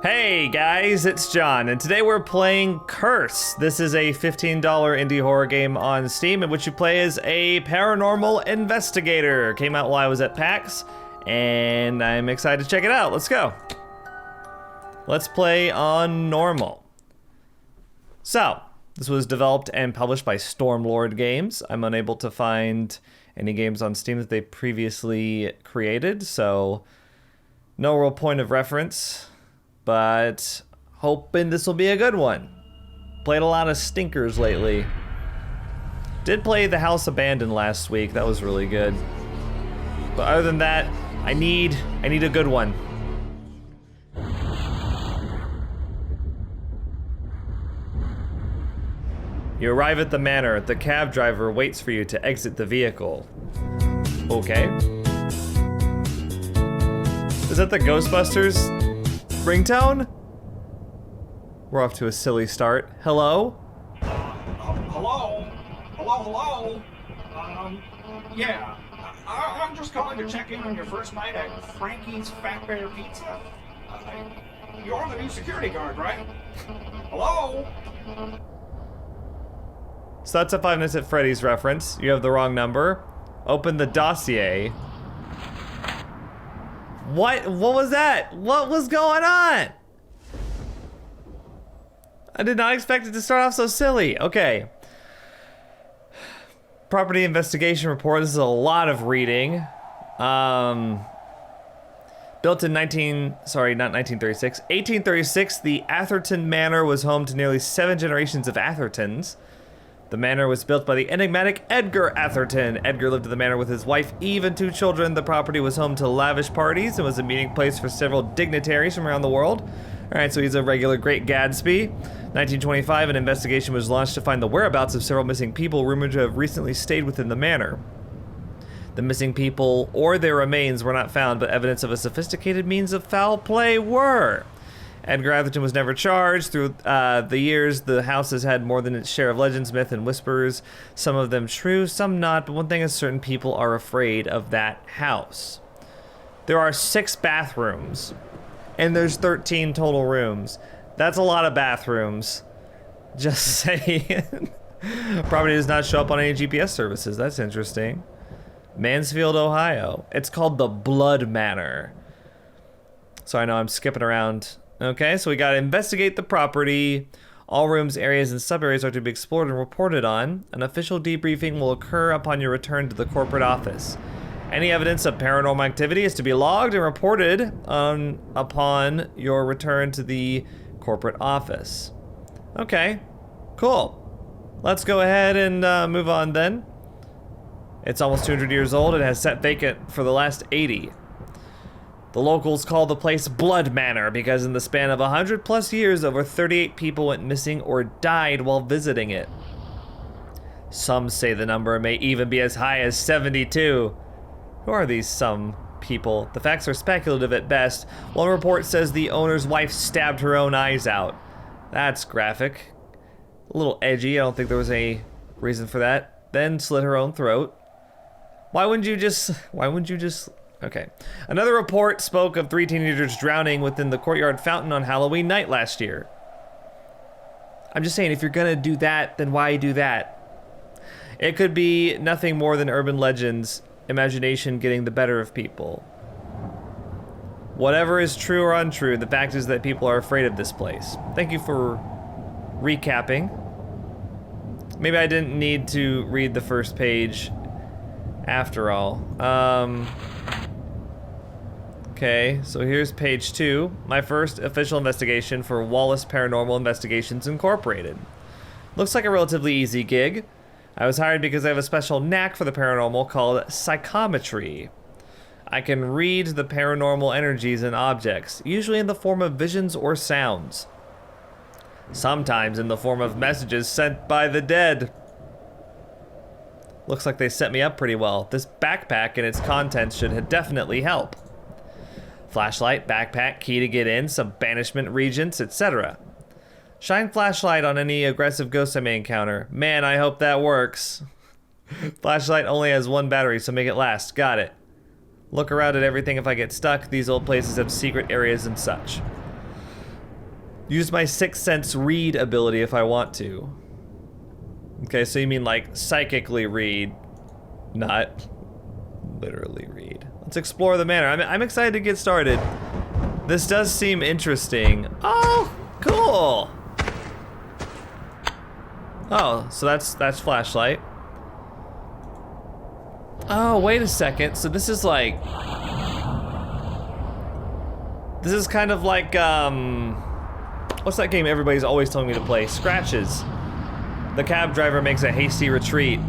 Hey guys, it's John, and today we're playing Curse. This is a $15 indie horror game on Steam in which you play as a paranormal investigator. Came out while I was at PAX, and I'm excited to check it out. Let's go. Let's play on normal. So, this was developed and published by Stormlord Games. I'm unable to find any games on Steam that they previously created, so no real point of reference. But hoping this will be a good one. Played a lot of stinkers lately. Did play The House Abandoned last week. That was really good. But other than that, I need a good one. You arrive at the manor. The cab driver waits for you to exit the vehicle. Okay. Is that the Ghostbusters ringtone? We're off to a silly start. Hello? Hello? Hello? Yeah. I'm just calling to check in on your first night at Frankie's Fat Bear Pizza. You're the new security guard, right? Hello? So that's a Five Nights at Freddy's reference. You have the wrong number. Open the dossier. What was that? What was going on? I did not expect it to start off so silly. Okay. Property investigation report. This is a lot of reading. Built in 1836, the Atherton Manor was home to nearly 7 generations of Athertons. The manor was built by the enigmatic Edgar Atherton. Edgar lived at the manor with his wife, Eve, and 2 children. The property was home to lavish parties and was a meeting place for several dignitaries from around the world. All right, so he's a regular Great Gatsby. 1925, an investigation was launched to find the whereabouts of several missing people rumored to have recently stayed within the manor. The missing people or their remains were not found, but evidence of a sophisticated means of foul play were. Edgar Atherton was never charged. Through the years, the house has had more than its share of legends, myth, and whispers. Some of them true, some not, but one thing is certain: people are afraid of that house. There are 6 bathrooms, and there's 13 total rooms. That's a lot of bathrooms. Just saying. Property does not show up on any GPS services. That's interesting. Mansfield, Ohio. It's called the Blood Manor. So I know I'm skipping around. Okay, so we gotta investigate the property. All rooms, areas, and sub-areas are to be explored and reported on. An official debriefing will occur upon your return to the corporate office. Any evidence of paranormal activity is to be logged and reported upon your return to the corporate office. Okay, cool. Let's go ahead and move on then. It's almost 200 years old and has sat vacant for the last 80. The locals call the place Blood Manor because in the span of 100+ years, over 38 people went missing or died while visiting it. Some say the number may even be as high as 72. Who are these some people? The facts are speculative at best. One report says the owner's wife stabbed her own eyes out. That's graphic. A little edgy. I don't think there was any reason for that. Then slit her own throat. Why wouldn't you just... Okay. Another report spoke of 3 teenagers drowning within the courtyard fountain on Halloween night last year. I'm just saying, if you're gonna do that, then why do that? It could be nothing more than urban legends, imagination getting the better of people. Whatever is true or untrue, the fact is that people are afraid of this place. Thank you for recapping. Maybe I didn't need to read the first page after all. Okay, so here's page 2. My first official investigation for Wallace Paranormal Investigations Incorporated. Looks like a relatively easy gig. I was hired because I have a special knack for the paranormal called psychometry. I can read the paranormal energies in objects, usually in the form of visions or sounds. Sometimes in the form of messages sent by the dead. Looks like they set me up pretty well. This backpack and its contents should definitely help. Flashlight, backpack, key to get in, some banishment regents, etc. Shine flashlight on any aggressive ghosts I may encounter. Man, I hope that works. Flashlight only has 1 battery, so make it last. Got it. Look around at everything if I get stuck. These old places have secret areas and such. Use my sixth sense read ability if I want to. Okay, so you mean like psychically read, not literally read. Let's explore the manor. I'm excited to get started. This does seem interesting. Oh, cool. Oh, so that's flashlight. Oh, wait a second. So this is like... This is kind of like, what's that game everybody's always telling me to play? Scratches. The cab driver makes a hasty retreat.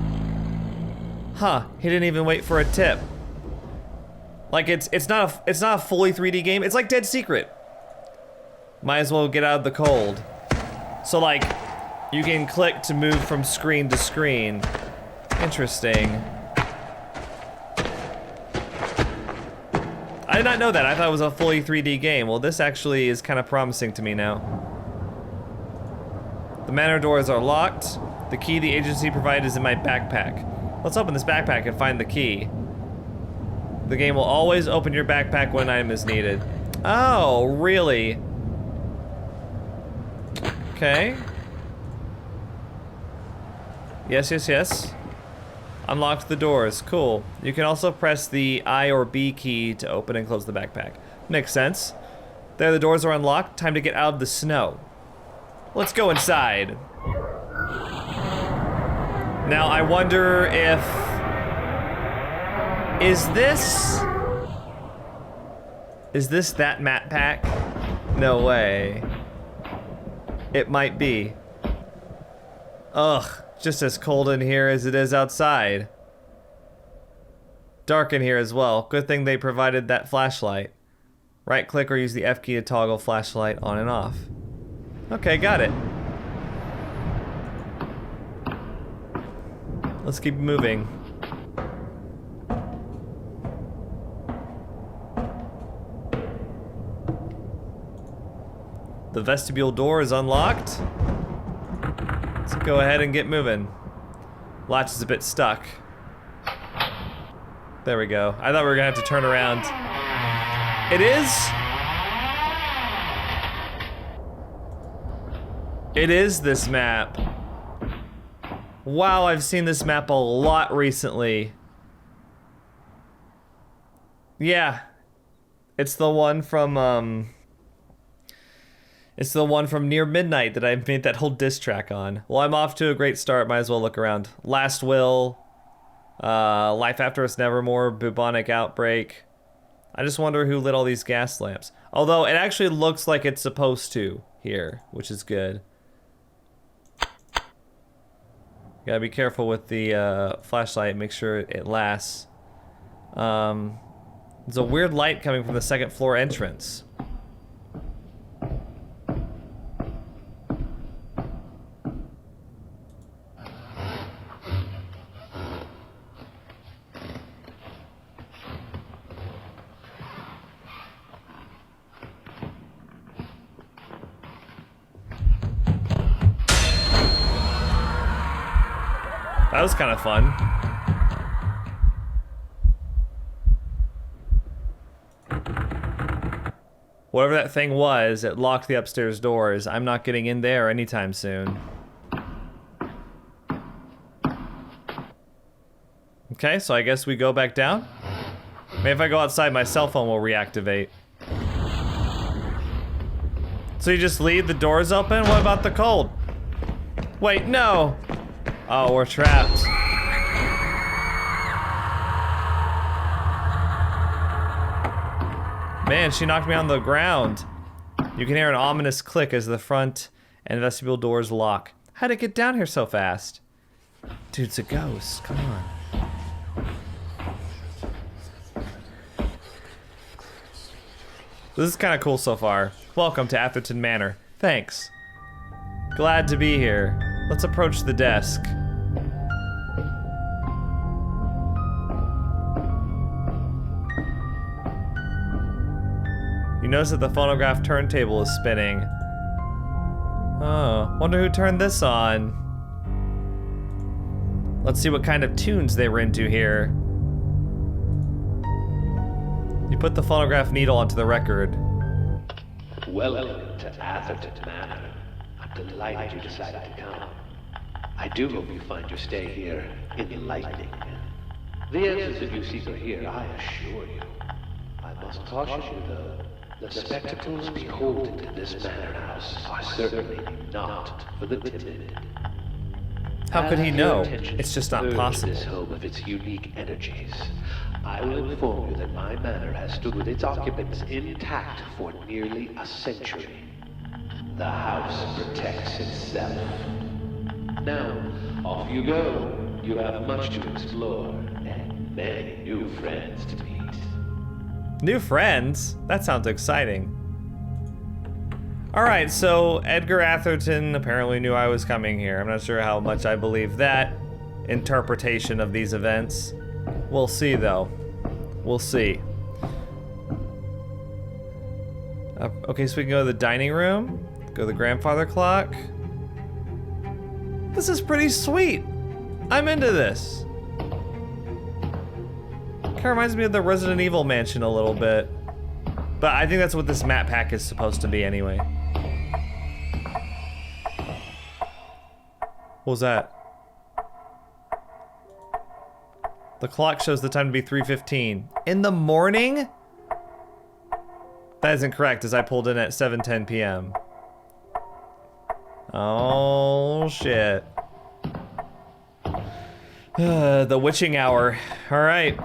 Huh, he didn't even wait for a tip. Like it's not a fully 3D game. It's like Dead Secret. Might as well get out of the cold. So like, you can click to move from screen to screen. Interesting. I did not know that. I thought it was a fully 3D game. Well, this actually is kind of promising to me now. The manor doors are locked. The key the agency provided is in my backpack. Let's open this backpack and find the key. The game will always open your backpack when an item is needed. Oh, really? Okay. Yes, yes, yes. Unlocked the doors. Cool. You can also press the I or B key to open and close the backpack. Makes sense. There, the doors are unlocked. Time to get out of the snow. Let's go inside. Now, I wonder if... Is this that map pack? No way. It might be. Ugh. Just as cold in here as it is outside. Dark in here as well. Good thing they provided that flashlight. Right click or use the F key to toggle flashlight on and off. Okay, got it. Let's keep moving. The vestibule door is unlocked. Let's go ahead and get moving. Latch is a bit stuck. There we go. I thought we were gonna have to turn around. It is. It is this map. Wow, I've seen this map a lot recently. Yeah. It's the one from, It's the one from Near Midnight that I made that whole diss track on. Well, I'm off to a great start. Might as well look around. Last Will, Life After Us Nevermore, Bubonic Outbreak. I just wonder who lit all these gas lamps. Although it actually looks like it's supposed to here, which is good. Gotta be careful with the flashlight. Make sure it lasts. There's a weird light coming from the second floor entrance. That was kind of fun. Whatever that thing was, it locked the upstairs doors. I'm not getting in there anytime soon. Okay, so I guess we go back down? Maybe if I go outside, my cell phone will reactivate. So you just leave the doors open? What about the cold? Wait, no! Oh, we're trapped. Man, she knocked me on the ground. You can hear an ominous click as the front and vestibule doors lock. How'd it get down here so fast? Dude, it's a ghost. Come on. This is kind of cool so far. Welcome to Atherton Manor. Thanks. Glad to be here. Let's approach the desk. You notice that the phonograph turntable is spinning. Oh, wonder who turned this on. Let's see what kind of tunes they were into here. You put the phonograph needle onto the record. Welcome to Atherton Manor. I'm delighted you decided to come. I do hope you find your stay here enlightening. The answers that you seek are here, I assure you. I must caution you, though. The spectacles beholden in this manor house are certainly not for the timid. How could he know? It's just not possible. This home of its unique energies. I will inform you that my manor has stood with its occupants intact for nearly a century. The house protects itself. Now, off you go. You have much to explore and many new friends to meet. New friends? That sounds exciting. Alright, so Edgar Atherton apparently knew I was coming here. I'm not sure how much I believe that interpretation of these events. We'll see, though. We'll see. Okay, so we can go to the dining room. Go to the grandfather clock. This is pretty sweet. I'm into this. Kind of reminds me of the Resident Evil mansion a little bit. But I think that's what this map pack is supposed to be anyway. What was that? The clock shows the time to be 3:15. In the morning? That isn't correct, as I pulled in at 7:10 p.m. Oh, shit. The witching hour. Alright.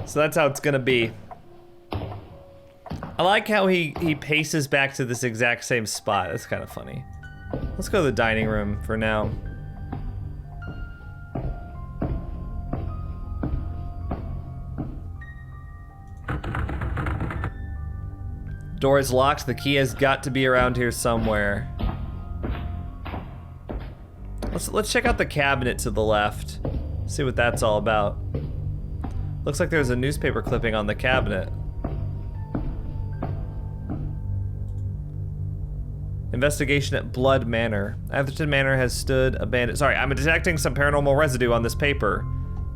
So that's how it's gonna be. I like how he paces back to this exact same spot. That's kind of funny. Let's go to the dining room for now. Door is locked. The key has got to be around here somewhere. Let's check out the cabinet to the left. See what that's all about. Looks like there's a newspaper clipping on the cabinet. Investigation at Blood Manor. Atherton Manor has stood abandoned. Sorry, I'm detecting some paranormal residue on this paper.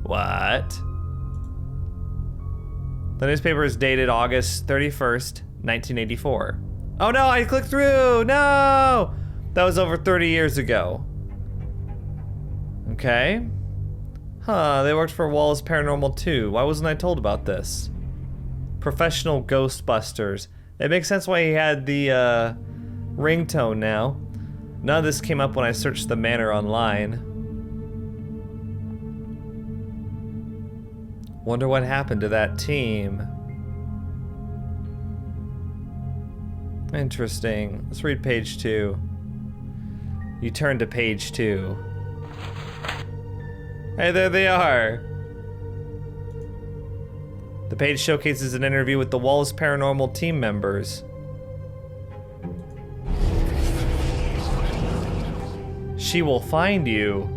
What? The newspaper is dated August 31st, 1984. Oh no, I clicked through! No! That was over 30 years ago. Okay. Huh, they worked for Wallace Paranormal 2. Why wasn't I told about this? Professional Ghostbusters. It makes sense why he had the, ringtone now. None of this came up when I searched the manor online. Wonder what happened to that team. Interesting. Let's read page 2. You turn to page 2. Hey, there they are. The page showcases an interview with the Wallace Paranormal team members. She will find you.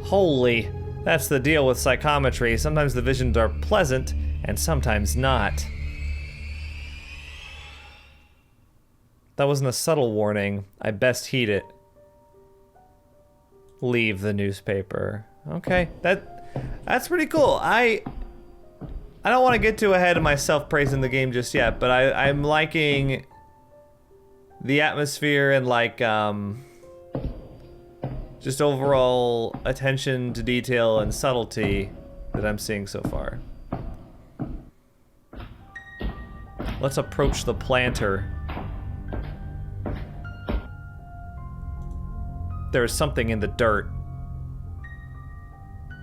Holy, that's the deal with psychometry. Sometimes the visions are pleasant, and sometimes not. That wasn't a subtle warning. I best heed it. Leave the newspaper. Okay, that's pretty cool. I don't want to get too ahead of myself praising the game just yet, but I'm liking the atmosphere and like just overall attention to detail and subtlety that I'm seeing so far. Let's approach the planter. There is something in the dirt.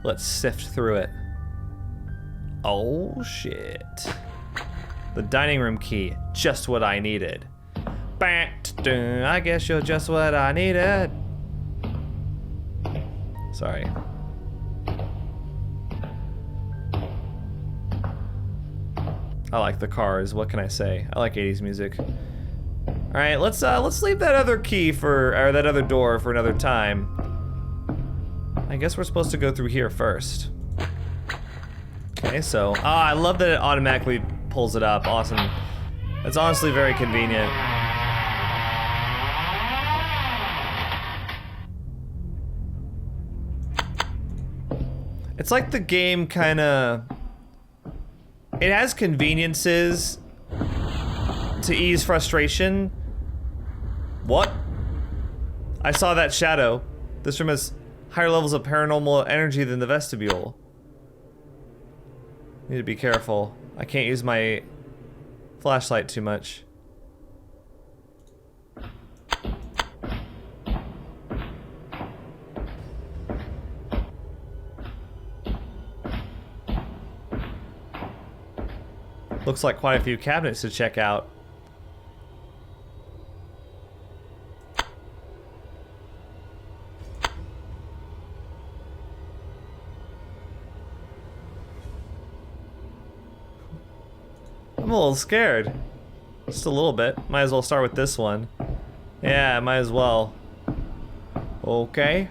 Let's sift through it. Oh shit. The dining room key, just what I needed. I guess you're just what I needed. Sorry. I like the cars, what can I say? I like 80s music. Alright, let's leave that other key or that other door for another time. I guess we're supposed to go through here first. Okay, so, I love that it automatically pulls it up, awesome. That's honestly very convenient. It's like the game kinda it has conveniences to ease frustration. What? I saw that shadow. This room has higher levels of paranormal energy than the vestibule. Need to be careful. I can't use my flashlight too much. Looks like quite a few cabinets to check out. I'm a little scared. Just a little bit. Might as well start with this one. Yeah, might as well. Okay.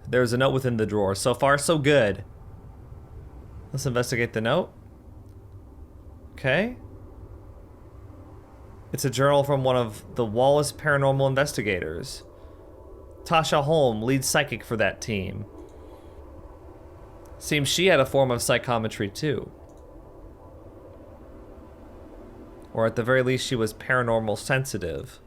There's a note within the drawer. So far, so good. Let's investigate the note. Okay. It's a journal from one of the Wallace paranormal investigators. Tasha Holm, lead psychic for that team. Seems she had a form of psychometry too. Or at the very least, she was paranormal sensitive.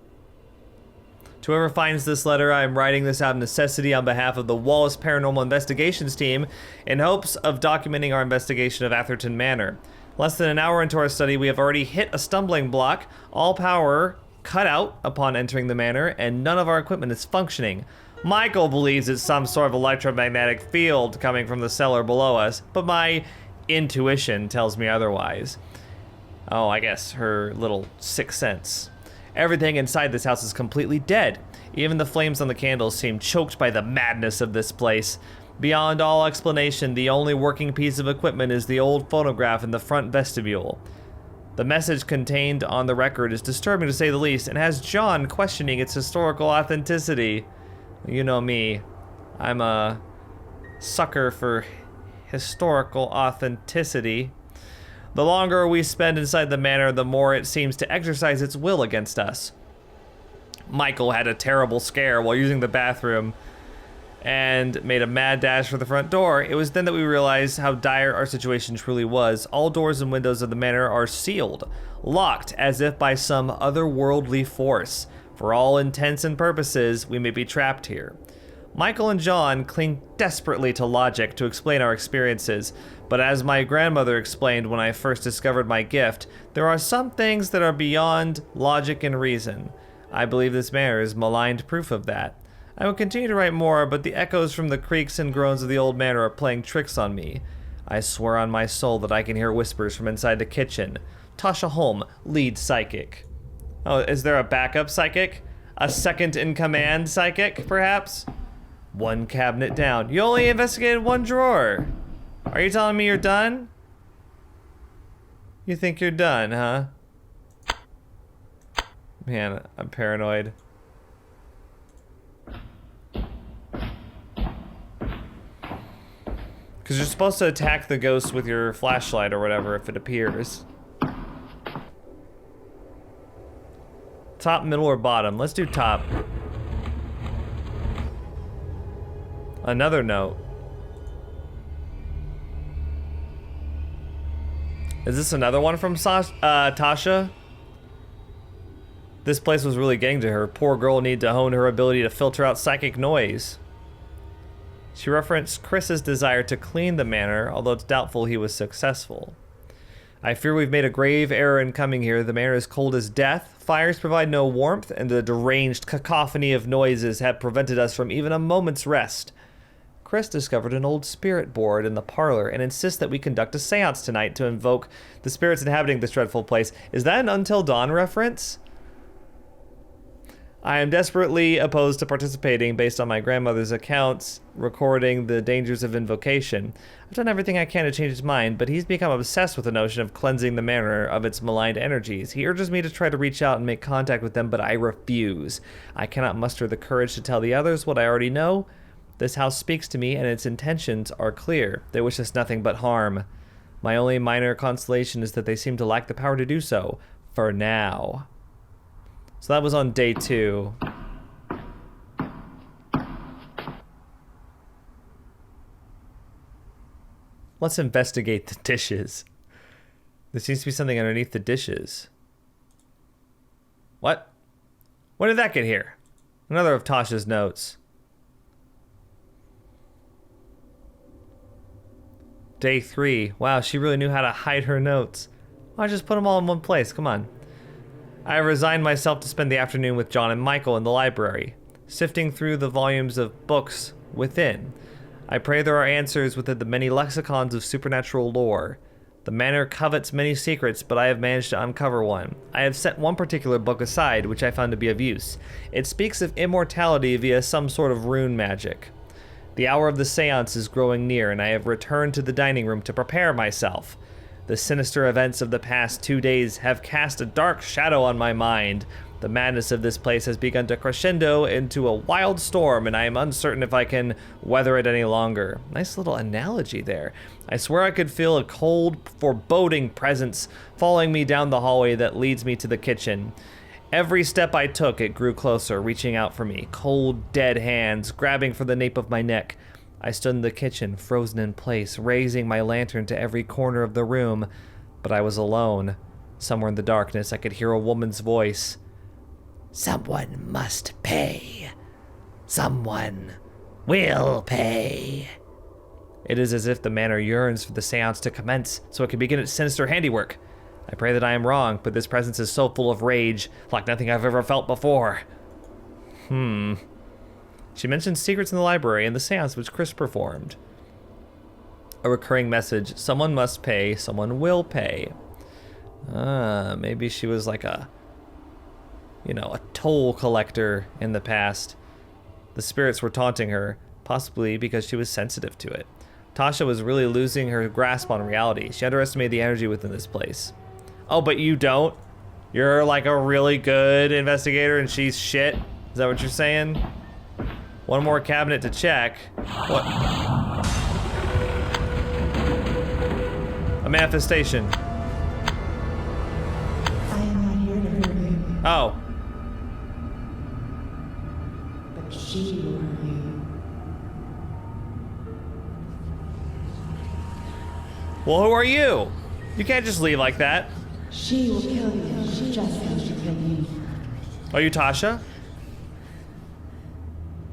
To whoever finds this letter, I am writing this out of necessity on behalf of the Wallace Paranormal Investigations team in hopes of documenting our investigation of Atherton Manor. Less than an hour into our study, we have already hit a stumbling block. All power cut out upon entering the manor, and none of our equipment is functioning. Michael believes it's some sort of electromagnetic field coming from the cellar below us, but my intuition tells me otherwise. Oh, I guess her little sixth sense. Everything inside this house is completely dead. Even the flames on the candles seem choked by the madness of this place. Beyond all explanation, the only working piece of equipment is the old phonograph in the front vestibule. The message contained on the record is disturbing to say the least, and has John questioning its historical authenticity. You know me. I'm a sucker for historical authenticity. The longer we spend inside the manor, the more it seems to exercise its will against us. Michael had a terrible scare while using the bathroom and made a mad dash for the front door. It was then that we realized how dire our situation truly was. All doors and windows of the manor are sealed, locked as if by some otherworldly force. For all intents and purposes, we may be trapped here. Michael and John cling desperately to logic to explain our experiences, but as my grandmother explained when I first discovered my gift, there are some things that are beyond logic and reason. I believe this manor is maligned proof of that. I will continue to write more, but the echoes from the creaks and groans of the old manor are playing tricks on me. I swear on my soul that I can hear whispers from inside the kitchen. Tasha Holm, lead psychic. Oh, is there a backup psychic? A second-in-command psychic, perhaps? One cabinet down. You only investigated one drawer. Are you telling me you're done? You think you're done, huh? Man, I'm paranoid. Because you're supposed to attack the ghost with your flashlight or whatever if it appears. Top, middle, or bottom? Let's do top. Another note. Is this another one from Tasha? This place was really getting to her. Poor girl needed to hone her ability to filter out psychic noise. She referenced Chris's desire to clean the manor, although it's doubtful he was successful. I fear we've made a grave error in coming here. The manor is cold as death. Fires provide no warmth, and the deranged cacophony of noises have prevented us from even a moment's rest. Chris discovered an old spirit board in the parlor and insists that we conduct a seance tonight to invoke the spirits inhabiting this dreadful place. Is that an Until Dawn reference? I am desperately opposed to participating based on my grandmother's accounts recording the dangers of invocation. I've done everything I can to change his mind, but he's become obsessed with the notion of cleansing the manor of its maligned energies. He urges me to try to reach out and make contact with them, but I refuse. I cannot muster the courage to tell the others what I already know. This house speaks to me, and its intentions are clear. They wish us nothing but harm. My only minor consolation is that they seem to lack the power to do so. For now. So that was on day 2. Let's investigate the dishes. There seems to be something underneath the dishes. What? When did that get here? Another of Tasha's notes. Day 3. Wow, she really knew how to hide her notes. Why just put them all in one place? Come on. I resigned myself to spend the afternoon with John and Michael in the library, sifting through the volumes of books within. I pray there are answers within the many lexicons of supernatural lore. The manor covets many secrets, but I have managed to uncover one. I have set one particular book aside, which I found to be of use. It speaks of immortality via some sort of rune magic. The hour of the seance is growing near, and I have returned to the dining room to prepare myself. The sinister events of the past 2 days have cast a dark shadow on my mind. The madness of this place has begun to crescendo into a wild storm, and I am uncertain if I can weather it any longer. Nice little analogy there. I swear I could feel a cold, foreboding presence following me down the hallway that leads me to the kitchen. Every step I took, it grew closer, reaching out for me, cold, dead hands grabbing for the nape of my neck. I stood in the kitchen, frozen in place, raising my lantern to every corner of the room, but I was alone. Somewhere in the darkness, I could hear a woman's voice. Someone must pay. Someone will pay. It is as if the manor yearns for the seance to commence so it can begin its sinister handiwork. I pray that I am wrong, but this presence is so full of rage, like nothing I've ever felt before. She mentioned secrets in the library and the seance which Chris performed. A recurring message, someone must pay, someone will pay. Maybe she was like a toll collector in the past. The spirits were taunting her, possibly because she was sensitive to it. Tasha was really losing her grasp on reality. She underestimated the energy within this place. Oh, but you don't? You're like a really good investigator and she's shit? Is that what you're saying? One more cabinet to check. What? A manifestation. I am not here to hurt you. Oh. But she will hurt you. Well, who are you? You can't just leave like that. She will kill you. She just wants to kill you. Are you Tasha?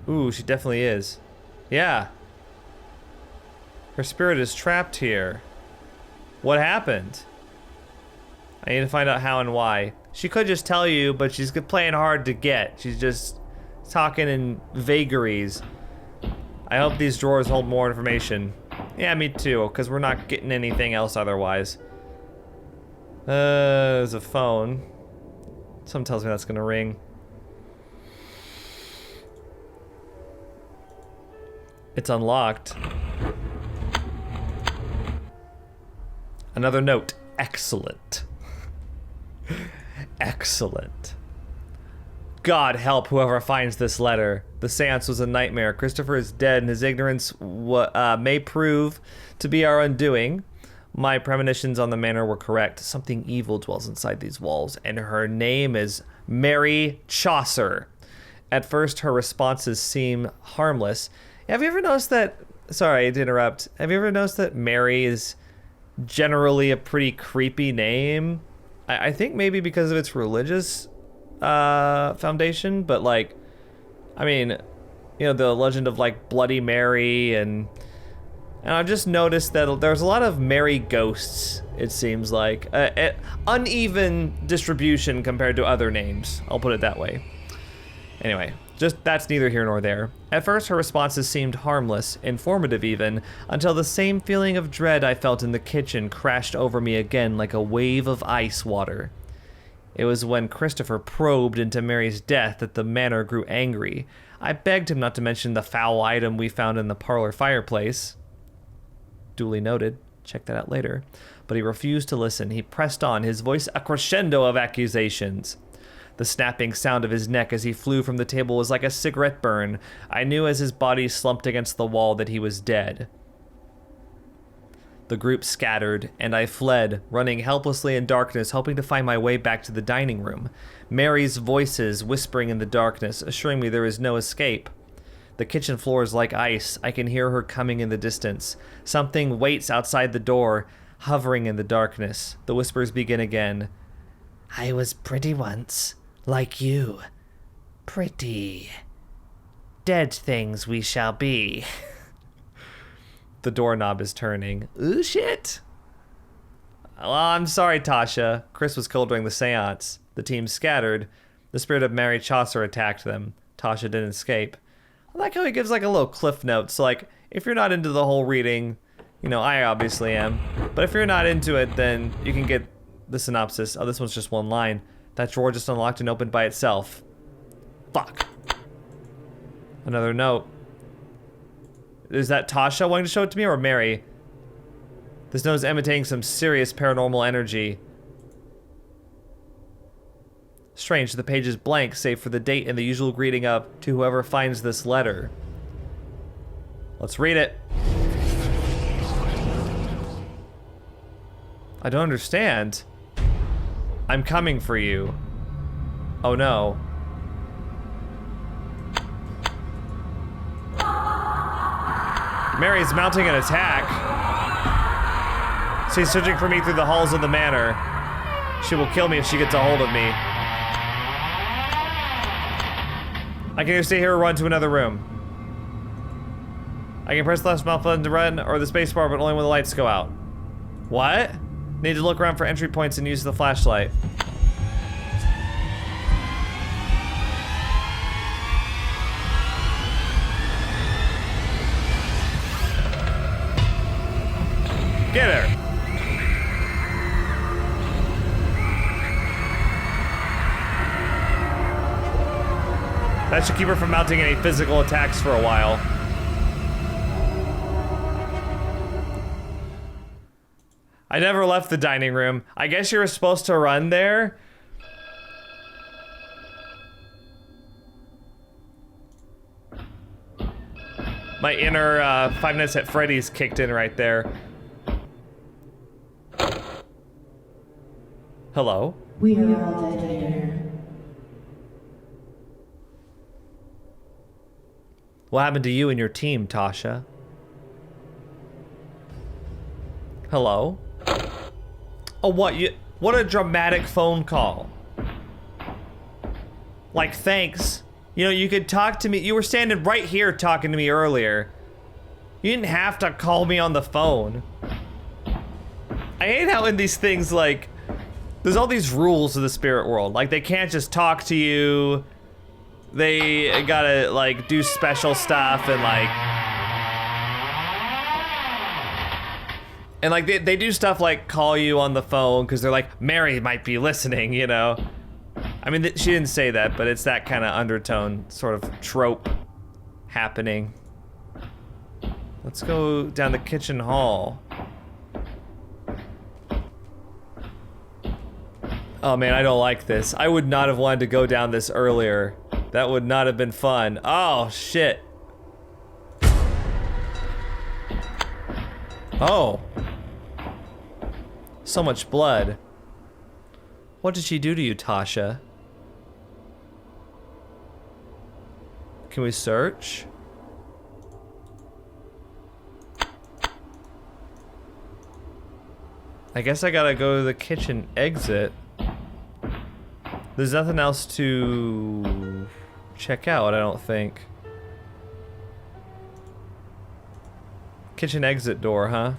Ooh, she definitely is. Yeah. Her spirit is trapped here. What happened? I need to find out how and why. She could just tell you, but she's playing hard to get. She's just talking in vagaries. I hope these drawers hold more information. Yeah, me too, because we're not getting anything else otherwise. There's a phone. Something tells me that's gonna ring. It's unlocked. Another note. Excellent. Excellent. God help whoever finds this letter. The seance was a nightmare. Christopher is dead and his ignorance may prove to be our undoing. My premonitions on the manor were correct. Something evil dwells inside these walls, and her name is Mary Chaucer. At first, her responses seem harmless. Have you ever noticed that... Sorry to interrupt. Have you ever noticed that Mary is generally a pretty creepy name? I think maybe because of its religious foundation, but like, I mean, the legend of like Bloody Mary, and I've just noticed that there's a lot of Mary ghosts, it seems like. Uneven distribution compared to other names, I'll put it that way. Anyway, just that's neither here nor there. At first, her responses seemed harmless, informative even, until the same feeling of dread I felt in the kitchen crashed over me again like a wave of ice water. It was when Christopher probed into Mary's death that the manor grew angry. I begged him not to mention the foul item we found in the parlor fireplace. Duly noted. Check that out later. But he refused to listen. He pressed on, his voice a crescendo of accusations. The snapping sound of his neck as he flew from the table was like a cigarette burn. I knew as his body slumped against the wall that he was dead. The group scattered, and I fled, running helplessly in darkness, hoping to find my way back to the dining room. Mary's voices whispering in the darkness, assuring me there is no escape. The kitchen floor is like ice. I can hear her coming in the distance. Something waits outside the door, hovering in the darkness. The whispers begin again. I was pretty once, like you. Pretty. Dead things we shall be. The doorknob is turning. Ooh, shit. Well, I'm sorry, Tasha. Chris was killed during the seance. The team scattered. The spirit of Mary Chaucer attacked them. Tasha didn't escape. I like how he gives like a little cliff note. So like, if you're not into the whole reading, you know, I obviously am. But if you're not into it, then you can get the synopsis. Oh, this one's just one line. That drawer just unlocked and opened by itself. Fuck. Another note. Is that Tasha wanting to show it to me or Mary? This note is emanating some serious paranormal energy. Strange, the page is blank save for the date and the usual greeting of to whoever finds this letter. Let's read it. I don't understand. I'm coming for you. Oh no. Mary's mounting an attack. She's searching for me through the halls of the manor. She will kill me if she gets a hold of me. I can either stay here or run to another room. I can press the left mouse button to run or the space bar, but only when the lights go out. What? Need to look around for entry points and use the flashlight. Get her! That should keep her from mounting any physical attacks for a while. I never left the dining room. I guess you were supposed to run there? My inner 5 Nights at Freddy's kicked in right there. Hello? We are all dead here. What happened to you and your team, Tasha? Hello? Oh, what a dramatic phone call. Like, thanks. You know, you could talk to me. You were standing right here talking to me earlier. You didn't have to call me on the phone. I hate how in these things, like, there's all these rules of the spirit world. Like, they can't just talk to you. They gotta, like, do special stuff and, like... And, like, they do stuff like call you on the phone because they're like, Mary might be listening, you know? I mean, she didn't say that, but it's that kind of undertone sort of trope happening. Let's go down the kitchen hall. Oh man, I don't like this. I would not have wanted to go down this earlier. That would not have been fun. Oh, shit. Oh. So much blood. What did she do to you, Tasha? Can we search? I guess I gotta go to the kitchen exit. There's nothing else to check out, I don't think. Kitchen exit door, huh?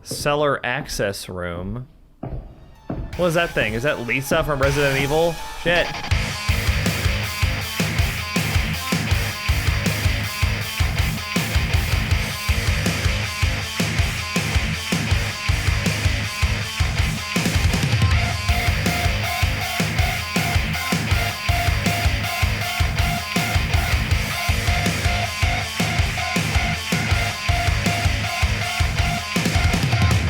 Cellar access room. What is that thing? Is that Lisa from Resident Evil? Shit.